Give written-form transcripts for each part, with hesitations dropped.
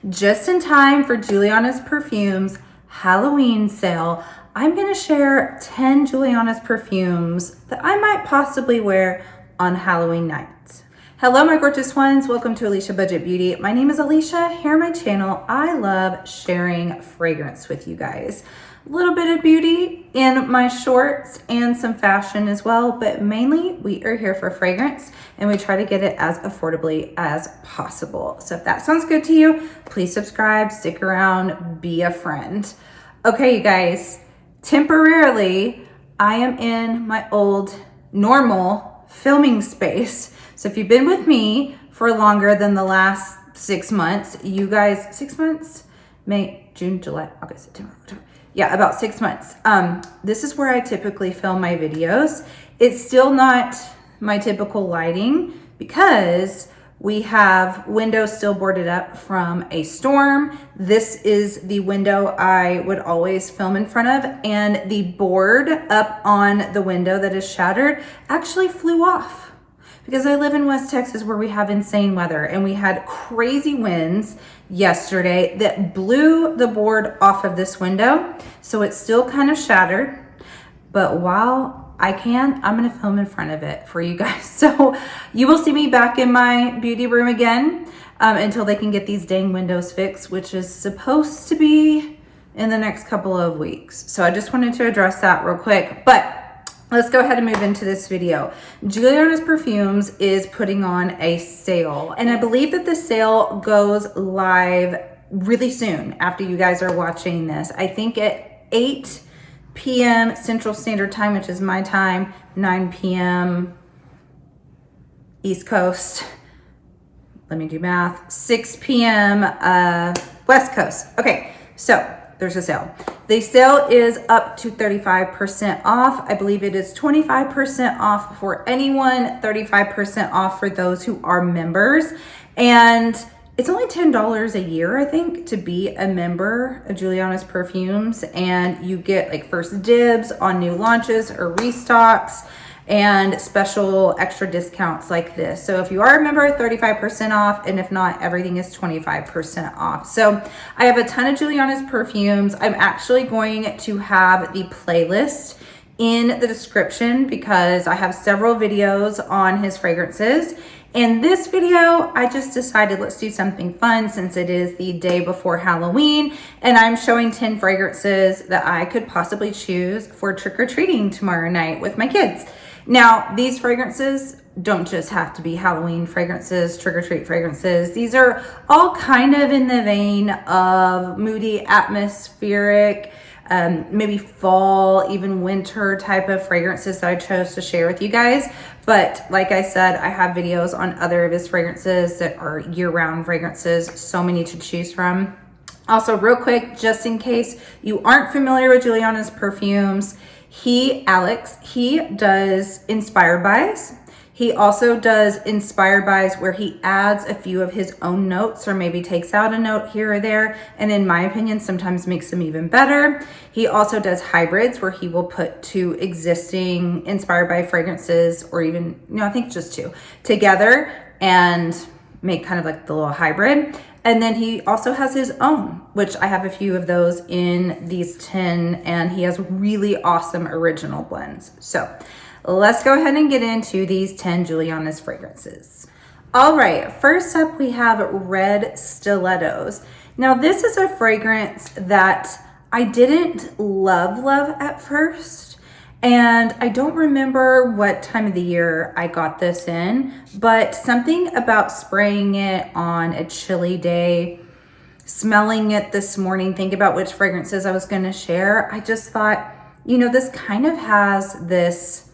Just in time for Julianna'S Perfumes Halloween sale, I'm going to share 10 Julianna'S perfumes that I might possibly wear on Halloween night. Hello, my gorgeous ones. Welcome to Aleisha Budget Beauty. My name is Aleisha. Here on my channel, I love sharing fragrance with you guys. A little bit of beauty in my shorts and some fashion as well, but mainly we are here for fragrance and we try to get it as affordably as possible. So if that sounds good to you, please subscribe, stick around, be a friend. Okay, you guys, temporarily, I am in my old normal filming space. So if you've been with me for longer than the last 6 months, you guys, 6 months? May, June, July, August, September, October. Yeah, about 6 months. This is where I typically film my videos. It's still not my typical lighting because we have windows still boarded up from a storm. This is the window I would always film in front of, and the board up on the window that is shattered actually flew off. Because I live in West Texas where we have insane weather, and we had crazy winds yesterday that blew the board off of this window. So it's still kind of shattered, but while I can, I'm gonna film in front of it for you guys. So you will see me back in my beauty room again until they can get these dang windows fixed, which is supposed to be in the next couple of weeks. So I just wanted to address that real quick, but let's go ahead and move into this video. Julianna'S Perfumes is putting on a sale, and I believe that the sale goes live really soon after you guys are watching this. I think at 8 p.m. Central Standard Time, which is my time, 9 p.m. East Coast. Let me do math. 6 p.m. West Coast. Okay, so there's a sale. The sale is up to 35% off. I believe it is 25% off for anyone, 35% off for those who are members. And it's only $10 a year, I think, to be a member of Julianna'S Perfumes. And you get like first dibs on new launches or restocks and special extra discounts like this. So if you are a member, 35% off, and if not, everything is 25% off. So I have a ton of Julianna'S perfumes. I'm actually going to have the playlist in the description because I have several videos on his fragrances. In this video, I just decided let's do something fun since it is the day before Halloween, and I'm showing 10 fragrances that I could possibly choose for trick-or-treating tomorrow night with my kids. Now, these fragrances don't just have to be Halloween fragrances, trick-or-treat fragrances. These are all kind of in the vein of moody, atmospheric, maybe fall, even winter type of fragrances that I chose to share with you guys. But like I said, I have videos on other of his fragrances that are year-round fragrances, so many to choose from. Also, real quick, just in case you aren't familiar with Julianna'S perfumes, Alex, he does inspired buys. He also does inspired buys where he adds a few of his own notes or maybe takes out a note here or there, and in my opinion, sometimes makes them even better. He also does hybrids where he will put 2 existing inspired by fragrances, or even, I think just 2 together and make kind of like the little hybrid. And then he also has his own, which I have a few of those in these 10, and he has really awesome original blends. So let's go ahead and get into these 10 Julianna'S fragrances. All right, first up we have Red Stilettos. Now this is a fragrance that I didn't love at first, and I don't remember what time of the year I got this in, but something about spraying it on a chilly day, smelling it this morning, think about which fragrances I was gonna share. I just thought, this kind of has this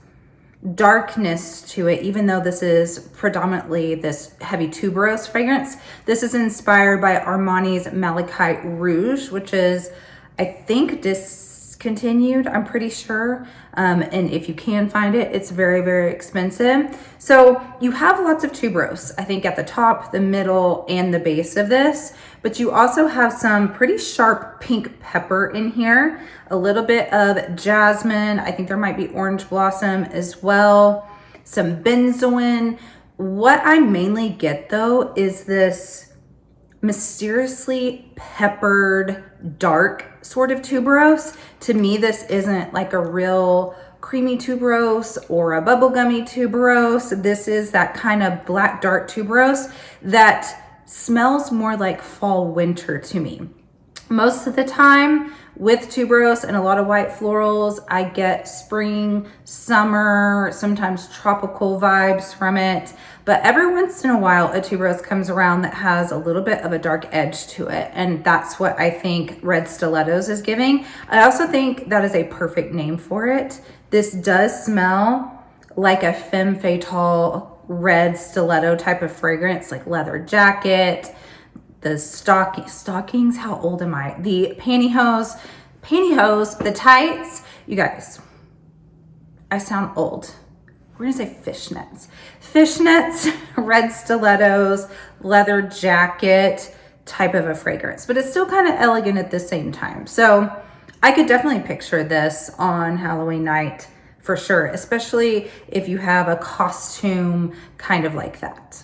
darkness to it, even though this is predominantly this heavy tuberose fragrance. This is inspired by Armani's Malachite Rouge, which is, I think, discontinued, I'm pretty sure. And if you can find it, it's very, very expensive. So you have lots of tuberose, I think, at the top, the middle, and the base of this, but you also have some pretty sharp pink pepper in here, a little bit of jasmine. I think there might be orange blossom as well, some benzoin. What I mainly get though is this mysteriously peppered, dark sort of tuberose. To me, this isn't like a real creamy tuberose or a bubblegummy tuberose. This is that kind of black dark tuberose that smells more like fall winter to me. Most of the time with tuberose and a lot of white florals, I get spring, summer, sometimes tropical vibes from it. But every once in a while, a tuberose comes around that has a little bit of a dark edge to it. And that's what I think Red Stilettos is giving. I also think that is a perfect name for it. This does smell like a femme fatale red stiletto type of fragrance, like leather jacket, the stockings, how old am I? The pantyhose, the tights. You guys, I sound old. We're gonna say fishnets, red stilettos, leather jacket type of a fragrance, but it's still kind of elegant at the same time. So I could definitely picture this on Halloween night for sure, especially if you have a costume kind of like that.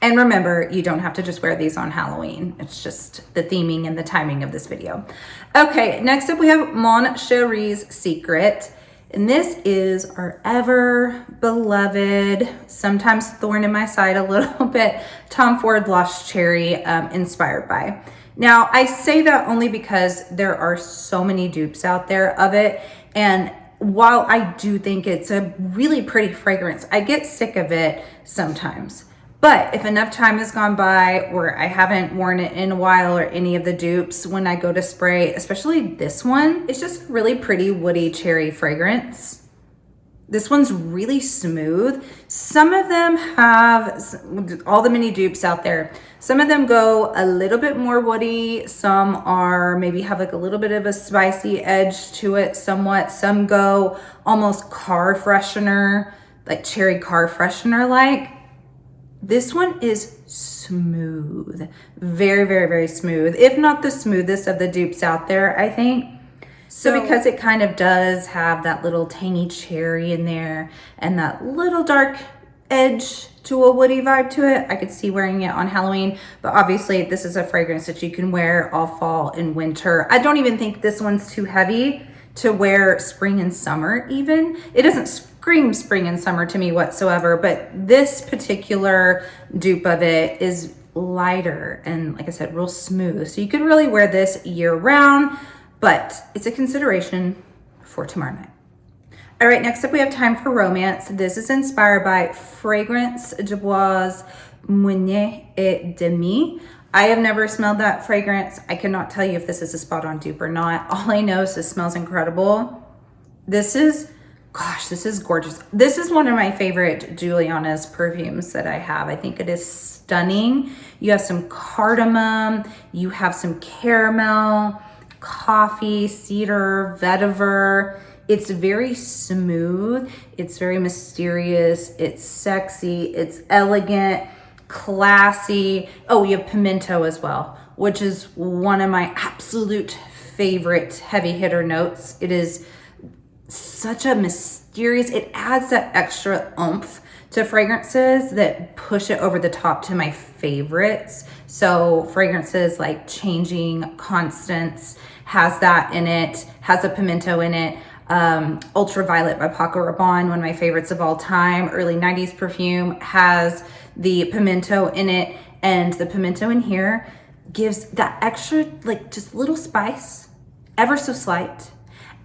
And remember, you don't have to just wear these on Halloween. It's just the theming and the timing of this video. Okay, next up we have Mon Chere's Secret. And this is our ever beloved, sometimes thorn in my side a little bit, Tom Ford Lost Cherry inspired by. Now, I say that only because there are so many dupes out there of it. And while I do think it's a really pretty fragrance, I get sick of it sometimes. But if enough time has gone by where I haven't worn it in a while, or any of the dupes, when I go to spray, especially this one, it's just a really pretty woody cherry fragrance. This one's really smooth. Some of them have, all the mini dupes out there, some of them go a little bit more woody. Some are maybe have like a little bit of a spicy edge to it somewhat. Some go almost car freshener, like cherry car freshener like. This one is smooth, very, very, very smooth, if not the smoothest of the dupes out there, I think. So because it kind of does have that little tangy cherry in there and that little dark edge to a woody vibe to it, I could see wearing it on Halloween. But obviously this is a fragrance that you can wear all fall and winter. I don't even think this one's too heavy to wear spring and summer even. It doesn't scream spring and summer to me whatsoever, but this particular dupe of it is lighter and, like I said, real smooth. So you could really wear this year round, but it's a consideration for tomorrow night. All right, next up we have Time for Romance. This is inspired by Fragrance de Bois Meunier et Demi. I have never smelled that fragrance. I cannot tell you if this is a spot on dupe or not. All I know is this smells incredible. This is, gosh, this is gorgeous. This is one of my favorite Julianna'S perfumes that I have. I think it is stunning. You have some cardamom, you have some caramel, coffee, cedar, vetiver. It's very smooth. It's very mysterious. It's sexy. It's elegant, classy. Oh, you have pimento as well, which is one of my absolute favorite heavy hitter notes. It is such a mysterious, it adds that extra oomph to fragrances that push it over the top to my favorites. So fragrances like Changing Constance has that in it, has a pimento in it. Ultraviolet by Paco Rabanne, one of my favorites of all time. Early 90s perfume has the pimento in it, and the pimento in here gives that extra, like, just little spice, ever so slight.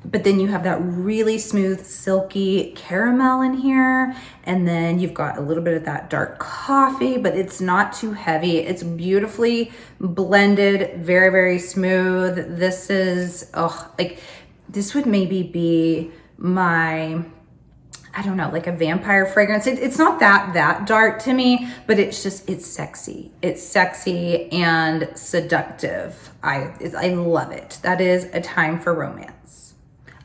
But then you have that really smooth, silky caramel in here. And then you've got a little bit of that dark coffee, but it's not too heavy. It's beautifully blended, very, very smooth. This is, oh, like, this would maybe be my, I don't know, like a vampire fragrance. It's not that dark to me, but it's just, it's sexy. It's sexy and seductive. I love it. That is a Time for Romance.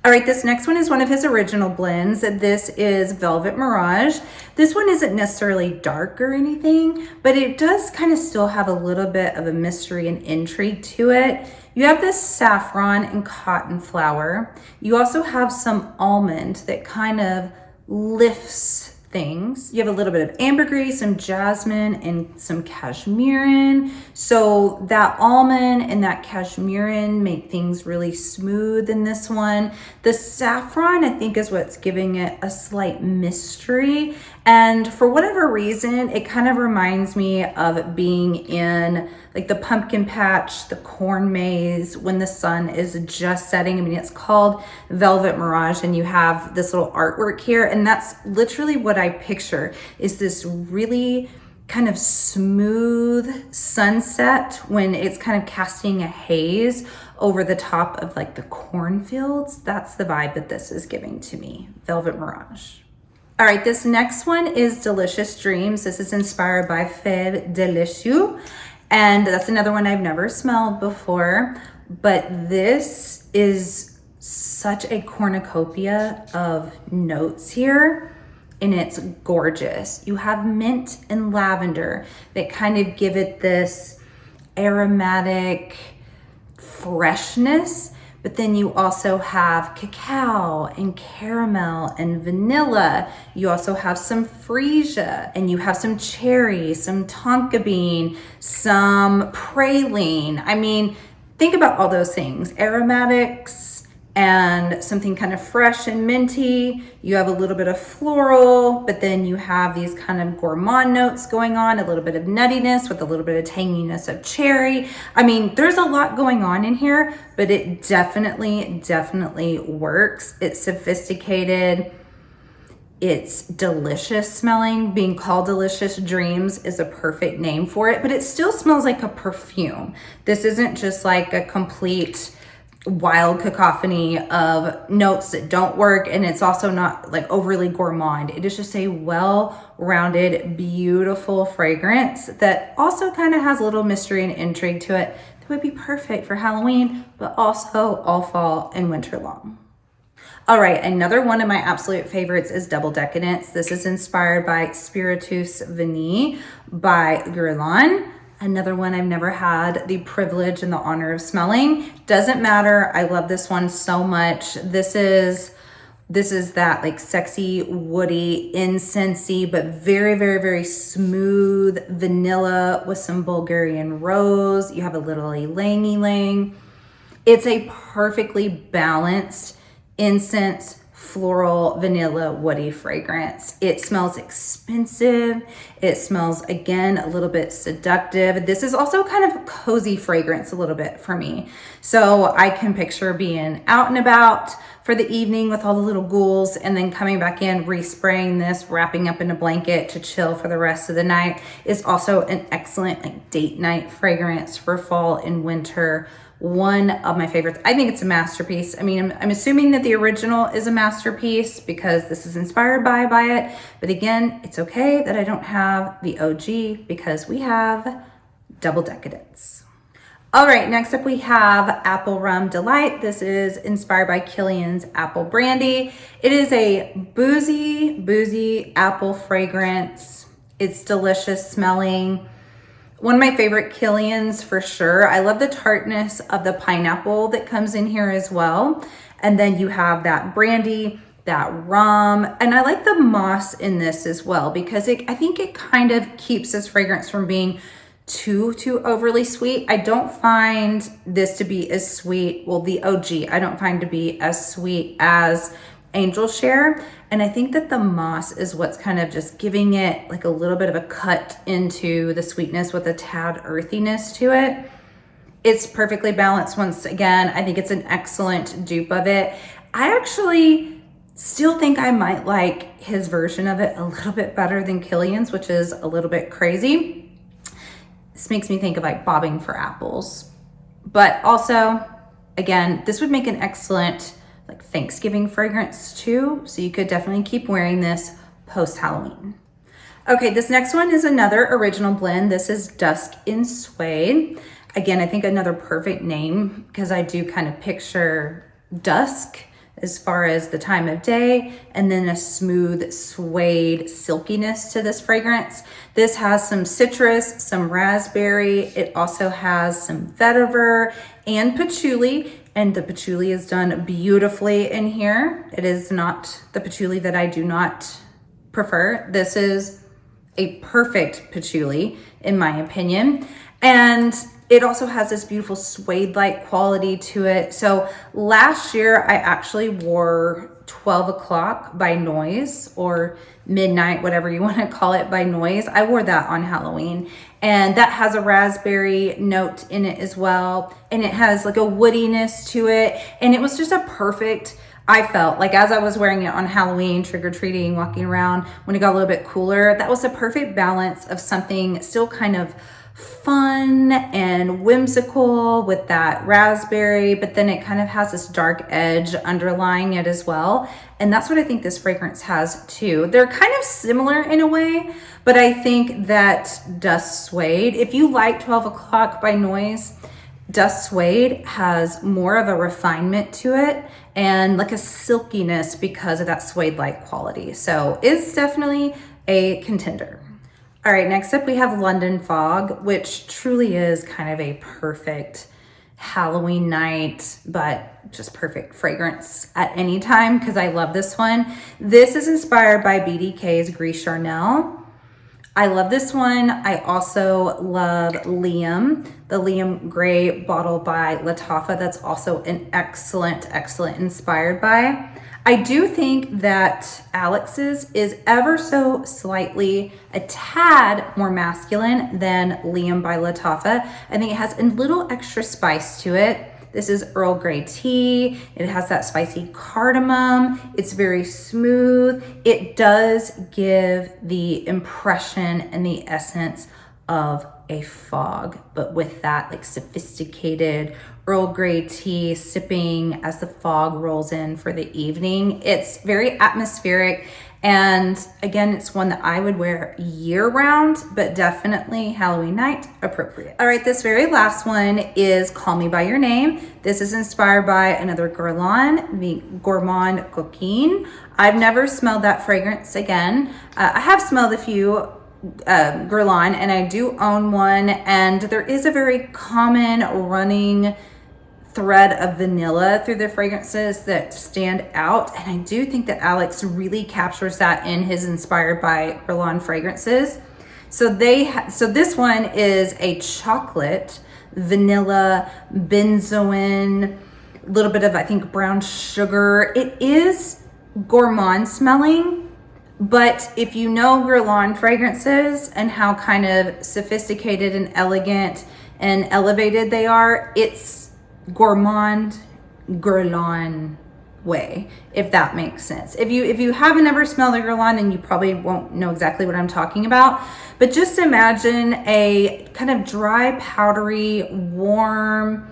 All right, this next one is one of his original blends. This is Velvet Mirage. This one isn't necessarily dark or anything, but it does kind of still have a little bit of a mystery and intrigue to it. You have this saffron and cotton flower. You also have some almond that kind of lifts things. You have a little bit of ambergris, some jasmine, and some cashmerean. So that almond and that cashmerean make things really smooth in this one. The saffron, I think, is what's giving it a slight mystery. And for whatever reason, it kind of reminds me of being in like the pumpkin patch, the corn maze, when the sun is just setting. I mean, it's called Velvet Mirage, and you have this little artwork here. And that's literally what I picture, is this really kind of smooth sunset when it's kind of casting a haze over the top of like the cornfields. That's the vibe that this is giving to me, Velvet Mirage. All right, this next one is Delicious Dreams. This is inspired by Fève Delicieux, and that's another one I've never smelled before, but this is such a cornucopia of notes here, and it's gorgeous. You have mint and lavender that kind of give it this aromatic freshness, but then you also have cacao and caramel and vanilla. You also have some freesia, and you have some cherry, some tonka bean, some praline. I mean, think about all those things. Aromatics and something kind of fresh and minty. You have a little bit of floral, but then you have these kind of gourmand notes going on, a little bit of nuttiness with a little bit of tanginess of cherry. I mean, there's a lot going on in here, but it definitely works. It's sophisticated. It's delicious smelling. Being called Delicious Dreams is a perfect name for it, but it still smells like a perfume. This isn't just like a complete wild cacophony of notes that don't work, and it's also not like overly gourmand. It is just a well-rounded, beautiful fragrance that also kind of has a little mystery and intrigue to it that would be perfect for Halloween, but also all fall and winter long. All right, another one of my absolute favorites is Double Decadence. This is inspired by Spiritus Vanille by Guerlain. Another one I've never had the privilege and the honor of smelling. Doesn't matter. I love this one so much. This is that like sexy, woody, incensey, but very smooth vanilla with some Bulgarian rose. You have a little ylang ylang. It's a perfectly balanced incense, floral, vanilla, woody fragrance. It smells expensive. It smells, again, a little bit seductive. This is also kind of a cozy fragrance a little bit for me. So I can picture being out and about for the evening with all the little ghouls and then coming back in, respraying this, wrapping up in a blanket to chill for the rest of the night. Is also an excellent like date night fragrance for fall and winter. One of my favorites. I think it's a masterpiece. I mean, I'm assuming that the original is a masterpiece because this is inspired by it. But again, it's okay that I don't have the OG because we have Double Decadence. All right, next up we have Apple Rum Delight. This is inspired by Killian's Apple Brandy. It is a boozy apple fragrance. It's delicious smelling. One of my favorite Killian's for sure. I love the tartness of the pineapple that comes in here as well. And then you have that brandy, that rum, and I like the moss in this as well because I think it kind of keeps this fragrance from being too overly sweet. I don't find this to be as sweet. Well, the OG, I don't find to be as sweet as Angel Share. And I think that the moss is what's kind of just giving it like a little bit of a cut into the sweetness with a tad earthiness to it. It's perfectly balanced once again. I think it's an excellent dupe of it. I actually still think I might like his version of it a little bit better than Killian's, which is a little bit crazy. This makes me think of like bobbing for apples. But also, again, this would make an excellent like Thanksgiving fragrance too. So you could definitely keep wearing this post Halloween. Okay, this next one is another original blend. This is Dusk in Suede. Again, I think another perfect name because I do kind of picture dusk as far as the time of day, and then a smooth suede silkiness to this fragrance. This has some citrus, some raspberry. It also has some vetiver and patchouli, and the patchouli is done beautifully in here. It is not the patchouli that I do not prefer. This is a perfect patchouli in my opinion. And it also has this beautiful suede-like quality to it. So last year I actually wore 12 o'clock by Noise, or midnight, whatever you want to call it, by Noise. I wore that on Halloween, and that has a raspberry note in it as well. And it has like a woodiness to it. And it was just a perfect, I felt like as I was wearing it on Halloween, trick-or-treating, walking around, when it got a little bit cooler, that was a perfect balance of something still kind of fun and whimsical with that raspberry, but then it kind of has this dark edge underlying it as well. And that's what I think this fragrance has too. They're kind of similar in a way, but I think that Dusk Suede, if you like 12 o'clock by Noise, Dusk Suede has more of a refinement to it and like a silkiness because of that suede-like quality. So it's definitely a contender. All right, next up we have London Fog, which truly is kind of a perfect Halloween night, but just perfect fragrance at any time because I love this one. This is inspired by BDK's Gris Charnel. I love this one. I also love Liam, the Liam Gray bottle by Lattafa. That's also an excellent inspired by. I do think that Alex's is ever so slightly a tad more masculine than Liam by Lattafa. I think it has a little extra spice to it. This is Earl Grey tea. It has that spicy cardamom. It's very smooth. It does give the impression and the essence of a fog, but with that like sophisticated Earl Grey tea sipping as the fog rolls in for the evening. It's very atmospheric. And again, it's one that I would wear year round, but definitely Halloween night appropriate. All right, this very last one is Call Me By Your Name. This is inspired by another Guerlain, the Gourmand Coquine. I've never smelled that fragrance again. I have smelled a few Guerlain, and I do own one, and there is a very common running thread of vanilla through the fragrances that stand out, and I do think that Alex really captures that in his inspired by Guerlain fragrances. So this one is a chocolate, vanilla, benzoin, a little bit of I think brown sugar. It is gourmand smelling, but if you know Guerlain fragrances and how kind of sophisticated and elegant and elevated they are, it's gourmand Guerlain way, if that makes sense. If you haven't ever smelled a Guerlain, then you probably won't know exactly what I'm talking about. But just imagine a kind of dry, powdery, warm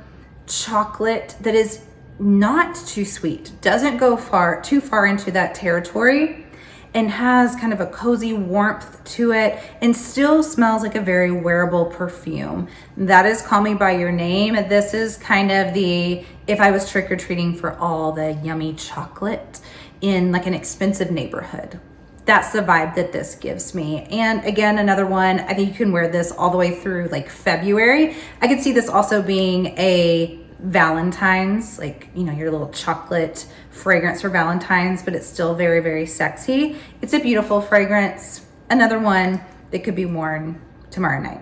chocolate that is not too sweet, doesn't go too far into that territory, and has kind of a cozy warmth to it and still smells like a very wearable perfume. That is Call Me By Your Name. This is kind of the, if I was trick-or-treating for all the yummy chocolate in like an expensive neighborhood. That's the vibe that this gives me. And again, another one, I think you can wear this all the way through like February. I could see this also being a Valentine's, like, you know, your little chocolate fragrance for Valentine's, but it's still very sexy. It's a beautiful fragrance. Another one that could be worn tomorrow night.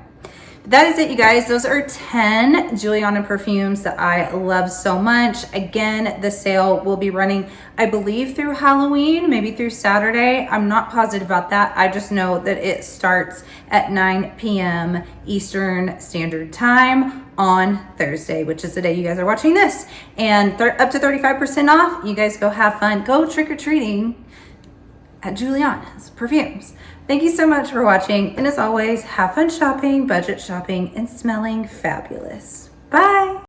That is it, you guys. Those are 10 Juliana perfumes that I love so much. Again, the sale will be running, I believe, through Halloween, maybe through Saturday. I'm not positive about that. I just know that it starts at 9 p.m. Eastern Standard Time on Thursday, which is the day you guys are watching this. And up to 35% off. You guys go have fun. Go trick-or-treating at Julianna'S Perfumes. Thank you so much for watching. And as always, have fun shopping, budget shopping, and smelling fabulous. Bye.